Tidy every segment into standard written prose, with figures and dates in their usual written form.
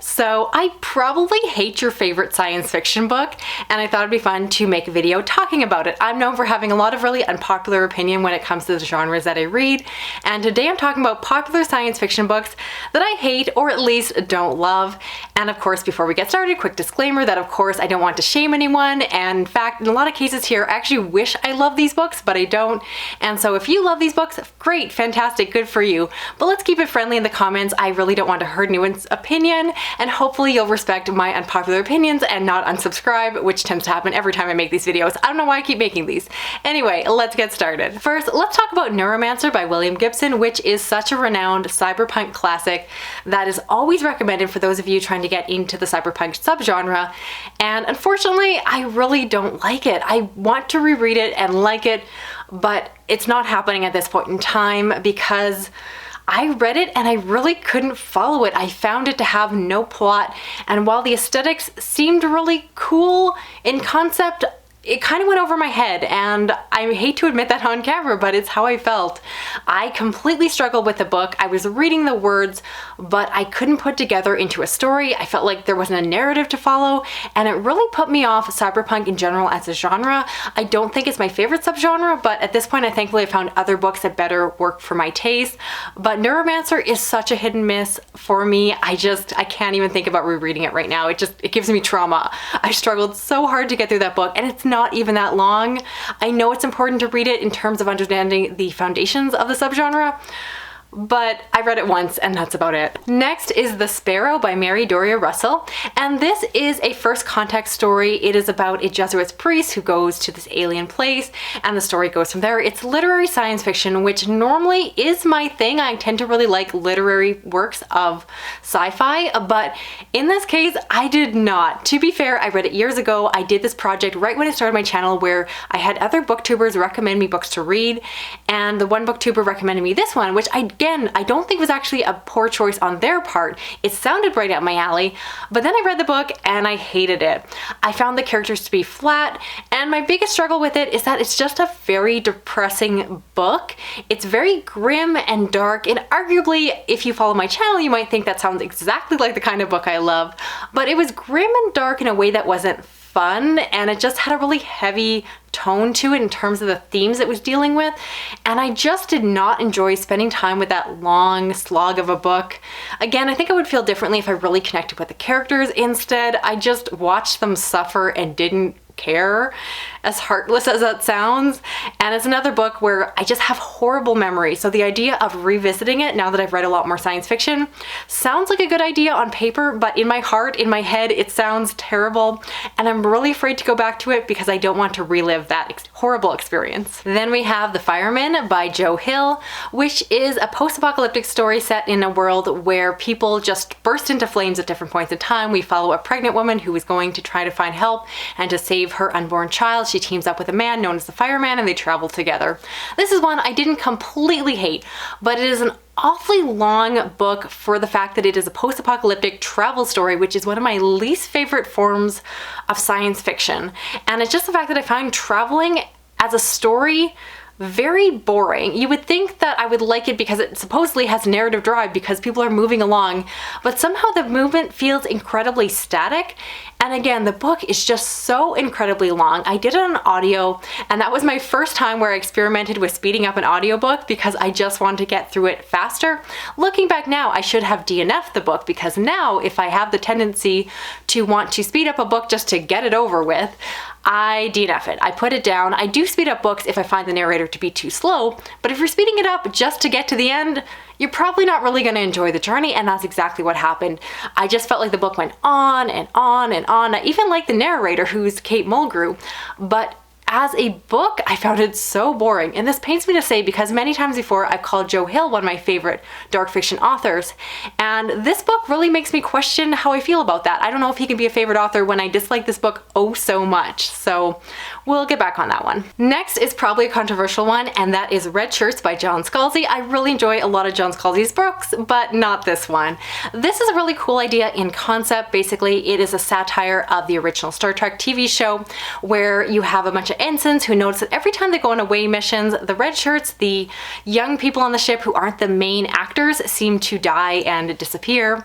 So I probably hate your favorite science fiction book, and I thought it'd be fun to make a video talking about it. I'm known for having a lot of really unpopular opinion when it comes to the genres that I read, and today I'm talking about popular science fiction books that I hate or at least don't love. And of course, before we get started, quick disclaimer that of course I don't want to shame anyone, and in fact, in a lot of cases here, I actually wish I loved these books, but I don't. And so if you love these books, great, fantastic, good for you. But let's keep it friendly in the comments. I really don't want to hurt anyone's opinion, and hopefully you'll respect my unpopular opinions and not unsubscribe, which tends to happen every time I make these videos. I don't know why I keep making these. Anyway, let's get started. First, let's talk about Neuromancer by William Gibson, which is such a renowned cyberpunk classic that is always recommended for those of you trying to get into the cyberpunk subgenre. And unfortunately, I really don't like it. I want to reread it and like it, but it's not happening at this point in time because I read it and I really couldn't follow it. I found it to have no plot, and while the aesthetics seemed really cool in concept, it kind of went over my head, and I hate to admit that on camera, but it's how I felt. I completely struggled with the book. I was reading the words, but I couldn't put together into a story. I felt like there wasn't a narrative to follow, and it really put me off cyberpunk in general as a genre. I don't think it's my favorite subgenre, but at this point I thankfully found other books that better work for my taste. But Neuromancer is such a hit and miss for me. I can't even think about rereading it right now. It gives me trauma. I struggled so hard to get through that book, and it's not even that long. I know it's important to read it in terms of understanding the foundations of the subgenre, but I read it once and that's about it. Next is The Sparrow by Mary Doria Russell, and this is a first contact story. It is about a Jesuit priest who goes to this alien place, and the story goes from there. It's literary science fiction, which normally is my thing. I tend to really like literary works of sci-fi, but in this case, I did not. To be fair, I read it years ago. I did this project right when I started my channel where I had other booktubers recommend me books to read, and the one booktuber recommended me this one, which I don't think was actually a poor choice on their part. It sounded right up my alley, but then I read the book and I hated it. I found the characters to be flat, and my biggest struggle with it is that it's just a very depressing book. It's very grim and dark, and arguably, if you follow my channel, you might think that sounds exactly like the kind of book I love, but it was grim and dark in a way that wasn't fun, and it just had a really heavy tone to it in terms of the themes it was dealing with, and I just did not enjoy spending time with that long slog of a book. Again, I think I would feel differently if I really connected with the characters. Instead, I just watched them suffer and didn't care, as heartless as that sounds. And it's another book where I just have horrible memories, so the idea of revisiting it now that I've read a lot more science fiction sounds like a good idea on paper, but in my heart, in my head, it sounds terrible, and I'm really afraid to go back to it because I don't want to relive that horrible experience. Then we have The Fireman by Joe Hill, which is a post-apocalyptic story set in a world where people just burst into flames at different points in time. We follow a pregnant woman who is going to try to find help and to save her unborn child. She teams up with a man known as the Fireman, and they travel together. This is one I didn't completely hate, but it is an awfully long book for the fact that it is a post-apocalyptic travel story, which is one of my least favorite forms of science fiction. And it's just the fact that I find traveling as a story very boring. You would think that I would like it because it supposedly has narrative drive because people are moving along, but somehow the movement feels incredibly static. And again, the book is just so incredibly long. I did it on audio, and that was my first time where I experimented with speeding up an audiobook because I just wanted to get through it faster. Looking back now, I should have DNF'd the book, because now if I have the tendency to want to speed up a book just to get it over with, I DNF it. I put it down. I do speed up books if I find the narrator to be too slow, but if you're speeding it up just to get to the end, you're probably not really going to enjoy the journey, and that's exactly what happened. I just felt like the book went on and on and on. I even like the narrator, who's Kate Mulgrew, but as a book, I found it so boring. And this pains me to say because many times before I've called Joe Hill one of my favorite dark fiction authors, and this book really makes me question how I feel about that. I don't know if he can be a favorite author when I dislike this book oh so much, so we'll get back on that one. Next is probably a controversial one, and that is Redshirts by John Scalzi. I really enjoy a lot of John Scalzi's books, but not this one. This is a really cool idea in concept. Basically, it is a satire of the original Star Trek TV show where you have a bunch of ensigns who notice that every time they go on away missions, the Redshirts, the young people on the ship who aren't the main actors, seem to die and disappear.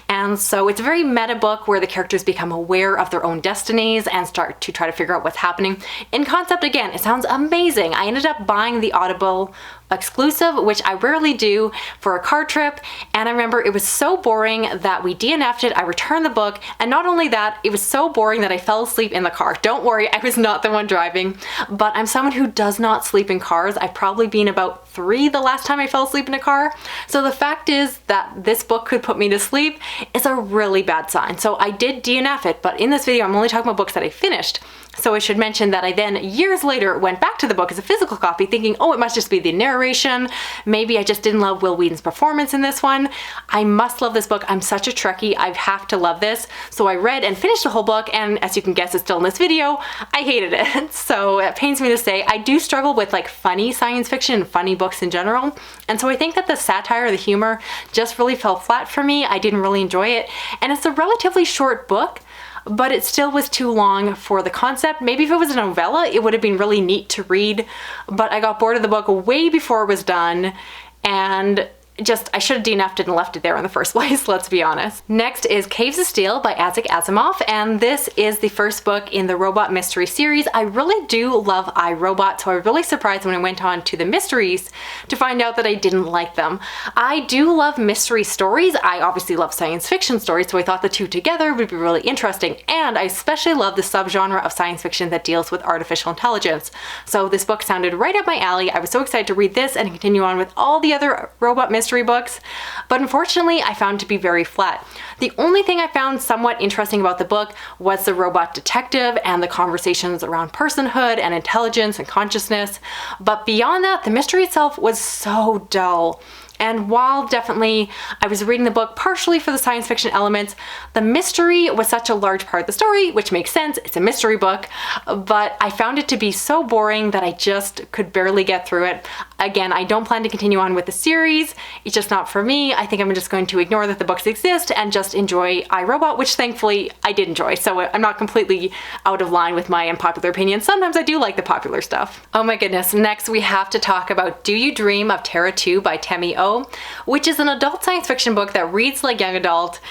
And so it's a very meta book where the characters become aware of their own destinies and start to try to figure out what's happening. In concept, again, it sounds amazing. I ended up buying the Audible exclusive, which I rarely do, for a car trip, and I remember it was so boring that we DNF'd it. I returned the book, and not only that, it was so boring that I fell asleep in the car. Don't worry, I was not the one driving, but I'm someone who does not sleep in cars. I've probably been about 3 the last time I fell asleep in a car, so the fact is that this book could put me to sleep is a really bad sign. So I did DNF it, but in this video I'm only talking about books that I finished. So I should mention that I then, years later, went back to the book as a physical copy thinking, oh, it must just be the narration. Maybe I just didn't love Will Wheaton's performance in this one. I must love this book. I'm such a Trekkie. I have to love this. So I read and finished the whole book, and as you can guess, it's still in this video. I hated it. So it pains me to say, I do struggle with like funny science fiction and funny books in general. And so I think that the satire, the humor just really fell flat for me. I didn't really enjoy it. And it's a relatively short book, but it still was too long for the concept. Maybe if it was a novella, it would have been really neat to read, but I got bored of the book way before it was done, and I should have DNF'd it and left it there in the first place, let's be honest. Next is Caves of Steel by Asimov, and this is the first book in the robot mystery series. I really do love iRobot, so I was really surprised when I went on to the mysteries to find out that I didn't like them. I do love mystery stories. I obviously love science fiction stories, so I thought the two together would be really interesting, and I especially love the subgenre of science fiction that deals with artificial intelligence. So this book sounded right up my alley. I was so excited to read this and continue on with all the other robot mystery books, but unfortunately I found it to be very flat. The only thing I found somewhat interesting about the book was the robot detective and the conversations around personhood and intelligence and consciousness, but beyond that, the mystery itself was so dull. And while definitely I was reading the book partially for the science fiction elements, the mystery was such a large part of the story, which makes sense, it's a mystery book, but I found it to be so boring that I just could barely get through it. Again, I don't plan to continue on with the series, it's just not for me. I think I'm just going to ignore that the books exist and just enjoy iRobot, which thankfully I did enjoy, so I'm not completely out of line with my unpopular opinions. Sometimes I do like the popular stuff. Oh my goodness, next we have to talk about Do You Dream of Terra-Two by Temi O, which is an adult science fiction book that reads like young adult,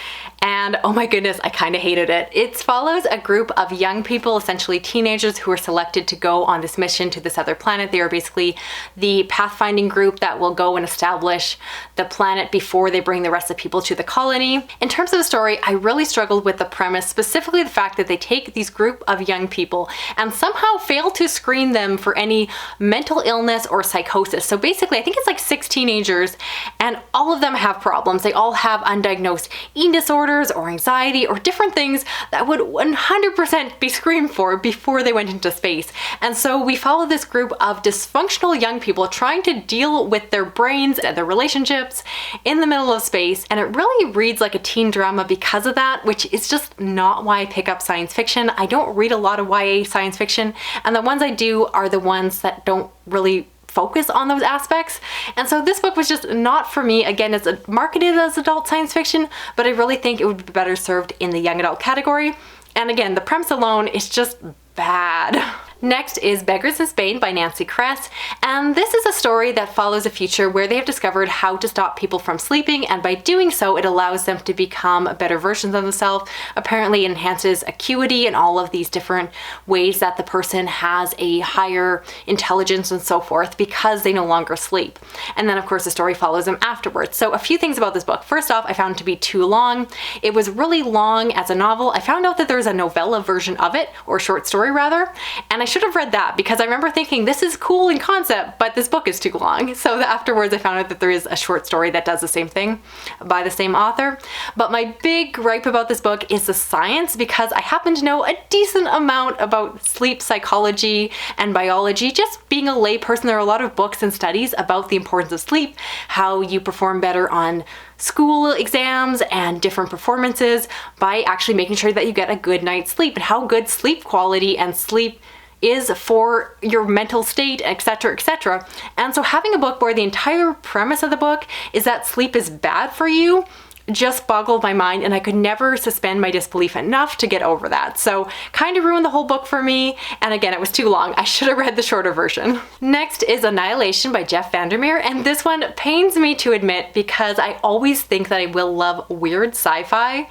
and oh my goodness, I kind of hated it. It follows a group of young people, essentially teenagers, who are selected to go on this mission to this other planet. They are basically the pathfinding group that will go and establish the planet before they bring the rest of the people to the colony. In terms of the story, I really struggled with the premise, specifically the fact that they take these group of young people and somehow fail to screen them for any mental illness or psychosis. So basically, I think it's like 6 teenagers, and all of them have problems. They all have undiagnosed eating disorders or anxiety or different things that would 100% be screened for before they went into space. And so we follow this group of dysfunctional young people trying to deal with their brains and their relationships in the middle of space, and it really reads like a teen drama because of that, which is just not why I pick up science fiction. I don't read a lot of YA science fiction, and the ones I do are the ones that don't really focus on those aspects. And so this book was just not for me. Again, it's marketed as adult science fiction, but I really think it would be better served in the young adult category. And again, the premise alone is just bad. Next is Beggars in Spain by Nancy Kress, and this is a story that follows a future where they have discovered how to stop people from sleeping, and by doing so it allows them to become better versions of themselves. Apparently it enhances acuity and all of these different ways that the person has a higher intelligence and so forth because they no longer sleep. And then of course the story follows them afterwards. So a few things about this book. First off, I found it to be too long. It was really long as a novel. I found out that there's a novella version of it, or short story rather, and I should have read that because I remember thinking this is cool in concept, but this book is too long. So afterwards I found out that there is a short story that does the same thing by the same author. But my big gripe about this book is the science, because I happen to know a decent amount about sleep psychology and biology. Just being a layperson, there are a lot of books and studies about the importance of sleep, how you perform better on school exams and different performances by actually making sure that you get a good night's sleep, and how good sleep quality and sleep is for your mental state, etc., etc. And so having a book where the entire premise of the book is that sleep is bad for you, just boggled my mind, and I could never suspend my disbelief enough to get over that. So kind of ruined the whole book for me, and again, it was too long. I should have read the shorter version. Next is Annihilation by VanderMeer, and this one pains me to admit because I always think that I will love weird sci-fi,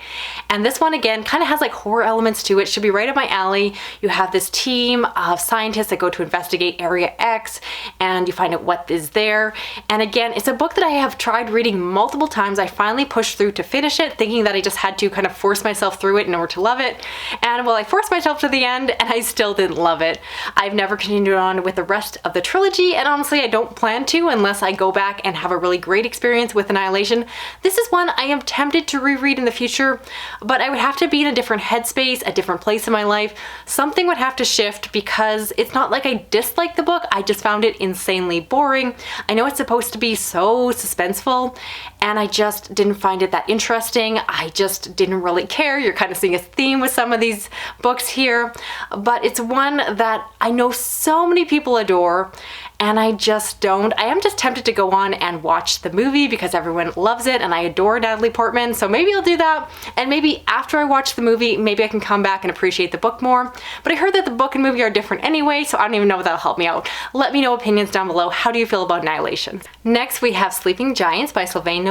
and this one again kind of has like horror elements to it. Should be right up my alley. You have this team of scientists that go to investigate Area X, and you find out what is there. And again, it's a book that I have tried reading multiple times. I finally pushed through to finish it, thinking that I just had to kind of force myself through it in order to love it. And well, I forced myself to the end and I still didn't love it. I've never continued on with the rest of the trilogy, and honestly, I don't plan to unless I go back and have a really great experience with Annihilation. This is one I am tempted to reread in the future, but I would have to be in a different headspace, a different place in my life. Something would have to shift because it's not like I dislike the book, I just found it insanely boring. I know it's supposed to be so suspenseful, and I just didn't find it that interesting. I just didn't really care. You're kind of seeing a theme with some of these books here, but it's one that I know so many people adore, and I just don't. I am just tempted to go on and watch the movie because everyone loves it, and I adore Natalie Portman, so maybe I'll do that, and maybe after I watch the movie, maybe I can come back and appreciate the book more. But I heard that the book and movie are different anyway, so I don't even know if that'll help me out. Let me know opinions down below. How do you feel about Annihilation? Next, we have Sleeping Giants by Sylvain,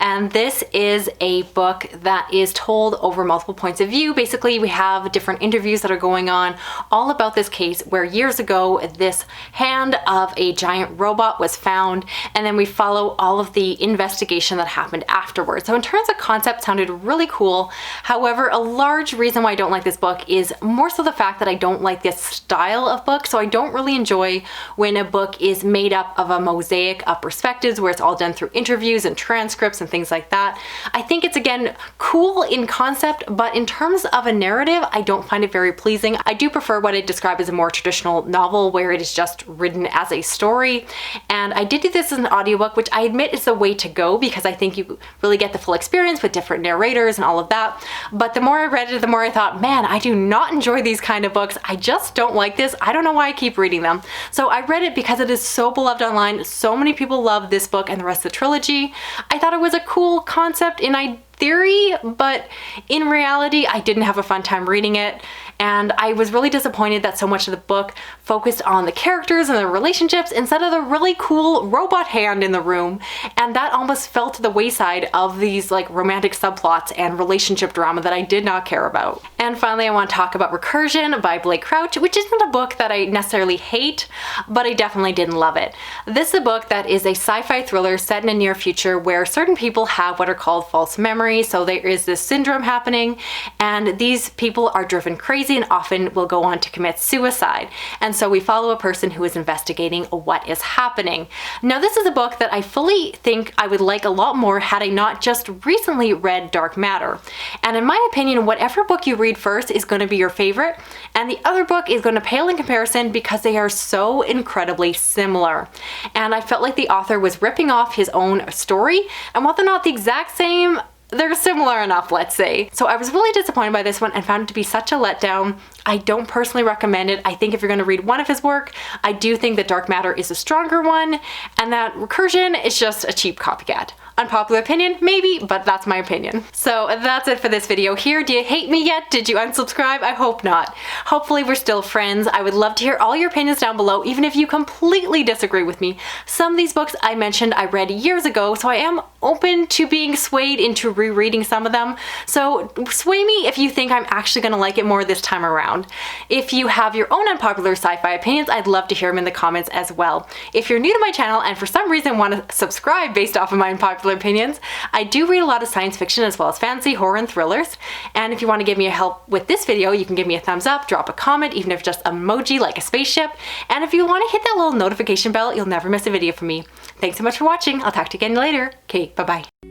and this is a book that is told over multiple points of view. Basically, we have different interviews that are going on all about this case where years ago this hand of a giant robot was found, and then we follow all of the investigation that happened afterwards. So in terms of concept, sounded really cool. However, a large reason why I don't like this book is more so the fact that I don't like this style of book. So I don't really enjoy when a book is made up of a mosaic of perspectives where it's all done through interviews and transcripts and things like that. I think it's again cool in concept, but in terms of a narrative, I don't find it very pleasing. I do prefer what I describe as a more traditional novel where it is just written as a story, and I did do this as an audiobook, which I admit is the way to go because I think you really get the full experience with different narrators and all of that. But the more I read it, the more I thought, man, I do not enjoy these kind of books. I just don't like this. I don't know why I keep reading them. So I read it because it is so beloved online. So many people love this book and the rest of the trilogy. I thought it was a cool concept in theory, but in reality, I didn't have a fun time reading it. And I was really disappointed that so much of the book focused on the characters and the relationships instead of the really cool robot hand in the room. And that almost fell to the wayside of these like romantic subplots and relationship drama that I did not care about. And finally, I want to talk about Recursion by Blake Crouch, which isn't a book that I necessarily hate, but I definitely didn't love it. This is a book that is a sci-fi thriller set in a near future where certain people have what are called false memories. So there is this syndrome happening, and these people are driven crazy and often will go on to commit suicide. And so we follow a person who is investigating what is happening. Now, this is a book that I fully think I would like a lot more had I not just recently read Dark Matter. And in my opinion, whatever book you read first is going to be your favorite, and the other book is going to pale in comparison because they are so incredibly similar. And I felt like the author was ripping off his own story, and while they're not the exact same, they're similar enough, let's say. So I was really disappointed by this one and found it to be such a letdown. I don't personally recommend it. I think if you're going to read one of his work, I do think that Dark Matter is a stronger one, and that Recursion is just a cheap copycat. Unpopular opinion? Maybe, but that's my opinion. So that's it for this video here. Do you hate me yet? Did you unsubscribe? I hope not. Hopefully we're still friends. I would love to hear all your opinions down below, even if you completely disagree with me. Some of these books I mentioned I read years ago, so I am open to being swayed into rereading some of them. So sway me if you think I'm actually going to like it more this time around. If you have your own unpopular sci-fi opinions, I'd love to hear them in the comments as well. If you're new to my channel and for some reason want to subscribe based off of my unpopular opinions, I do read a lot of science fiction as well as fantasy, horror, and thrillers. And if you want to give me a help with this video, you can give me a thumbs up, drop a comment, even if just an emoji like a spaceship. And if you want to hit that little notification bell, you'll never miss a video from me. Thanks so much for watching. I'll talk to you again later. Okay, bye-bye.